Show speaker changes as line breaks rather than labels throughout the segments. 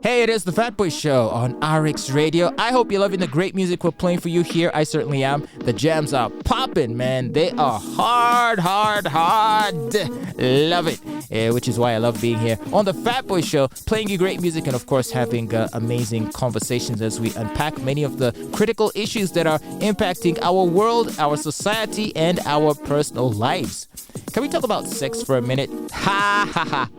Hey, it is the Fatboy Show on RX Radio. I hope you're loving the great music we're playing for you here. I certainly am. The jams are popping, man. They are hard. Love it. Which is why I love being here on the Fatboy Show, playing you great music and, of course, having amazing conversations as we unpack many of the critical issues that are impacting our world, our society, and our personal lives. Can we talk about sex for a minute? Ha.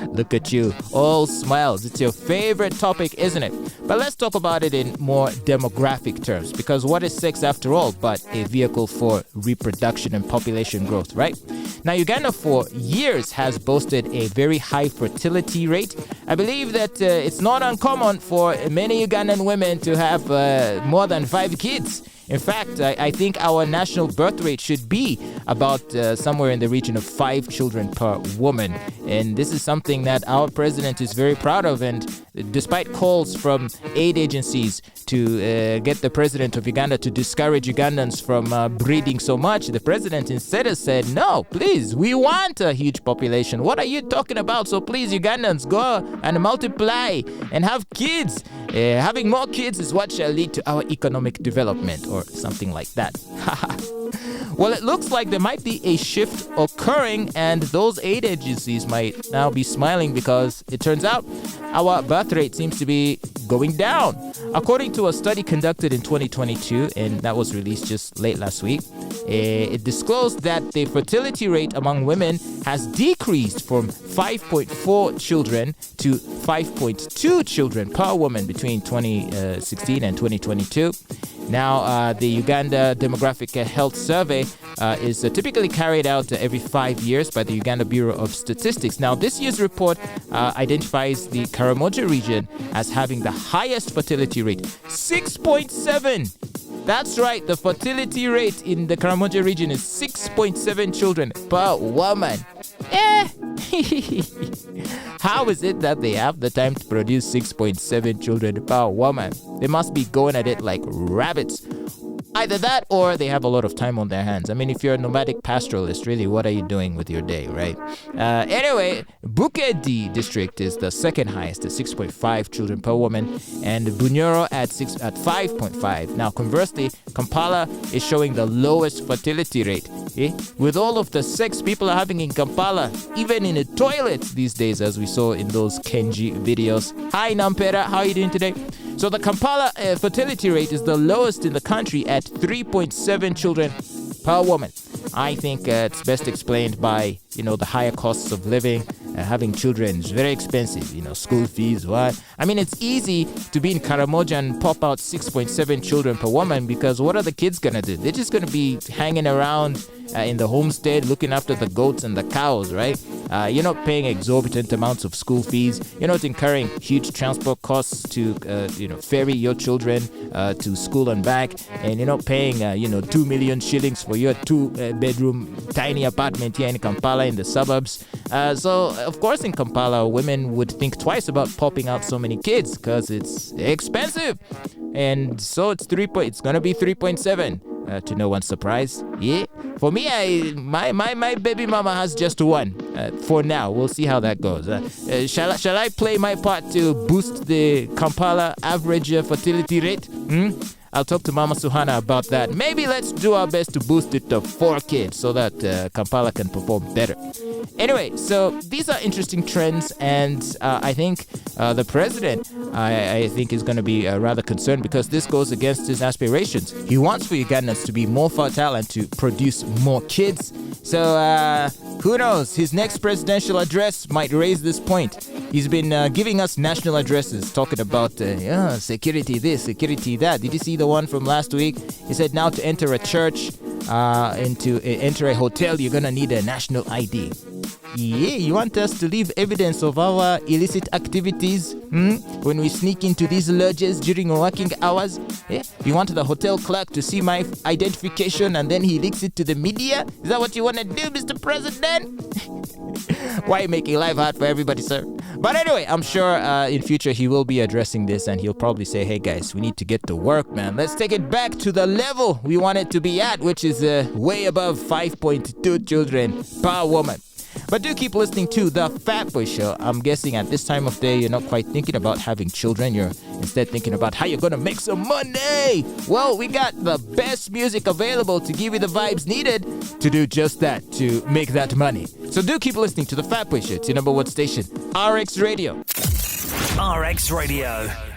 Look at you, all smiles. It's your favorite topic, isn't it? But let's talk about it in more demographic terms, because what is sex after all but a vehicle for reproduction and population growth, right? Now, Uganda for years has boasted a very high fertility rate. I believe that it's not uncommon for many Ugandan women to have more than 5 kids. In fact, I think our national birth rate should be about somewhere in the region of 5 children per woman. And this is something that our president is very proud of. And despite calls from aid agencies to get the president of Uganda to discourage Ugandans from breeding so much, the president instead has said, no, please, we want a huge population. What are you talking about? So please, Ugandans, go and multiply and have kids. Having more kids is what shall lead to our economic development, or something like that. Well, it looks like there might be a shift occurring, and those aid agencies might now be smiling because it turns out our birth rate seems to be going down. According to a study conducted in 2022, and that was released just late last week, it disclosed that the fertility rate among women has decreased from 5.4 children to 5.2 children per woman between 2016 and 2022. Now, the Uganda Demographic Health Survey is typically carried out every 5 years by the Uganda Bureau of Statistics. Now, this year's report identifies the Karamoja region as having the highest fertility rate, 6.7. That's right, the fertility rate in the Karamoja region is 6.7 children per woman. How is it that they have the time to produce 6.7 children per woman? They must be going at it like rabbits. Either that or they have a lot of time on their hands. I mean, if you're a nomadic pastoralist, really, what are you doing with your day, right? Anyway, Bukedi district is the second highest at 6.5 children per woman, and Bunyoro at 5.5. Now, conversely, Kampala is showing the lowest fertility rate. With all of the sex people are having in Kampala, even in the toilets these days, as we saw in those Kenji videos. Hi, Nampera, how are you doing today? So the Kampala fertility rate is the lowest in the country at 3.7 children per woman. I think it's best explained by, the higher costs of living. Having children is very expensive, school fees, what? I mean, it's easy to be in Karamoja and pop out 6.7 children per woman, because what are the kids going to do? They're just going to be hanging around in the homestead looking after the goats and the cows, right? You're not paying exorbitant amounts of school fees. You're not incurring huge transport costs to, ferry your children to school and back. And you're not paying, 2 million shillings for your 2-bedroom tiny apartment here in Kampala in the suburbs. So, of course, in Kampala, women would think twice about popping out so many kids because it's expensive. And so it's going to be 3.7. To no one's surprise. Yeah. For me, my baby mama has just 1. For now, we'll see how that goes. Shall I play my part to boost the Kampala average fertility rate? I'll talk to Mama Suhana about that. Maybe let's do our best to boost it to 4 kids so that Kampala can perform better. Anyway, so these are interesting trends, and I think the president, I think, is going to be rather concerned because this goes against his aspirations. He wants for Ugandans to be more fertile and to produce more kids. So who knows? His next presidential address might raise this point. He's been giving us national addresses talking about security this, security that. Did you see the one from last week? He said now to enter a church and to enter a hotel, you're going to need a national ID. Yeah, you want us to leave evidence of our illicit activities when we sneak into these lodges during working hours? Yeah? You want the hotel clerk to see my identification and then he leaks it to the media? Is that what you want to do, Mr. President? Why are you making life hard for everybody, sir? But anyway, I'm sure in future he will be addressing this and he'll probably say, hey guys, we need to get to work, man. Let's take it back to the level we want it to be at, which is way above 5.2 children per woman. But do keep listening to the Fatboy Show. I'm guessing at this time of day, you're not quite thinking about having children. You're instead thinking about how you're going to make some money. Well, we got the best music available to give you the vibes needed to do just that, to make that money. So do keep listening to the Fatboy Show. It's your number one station, RX Radio.
RX Radio.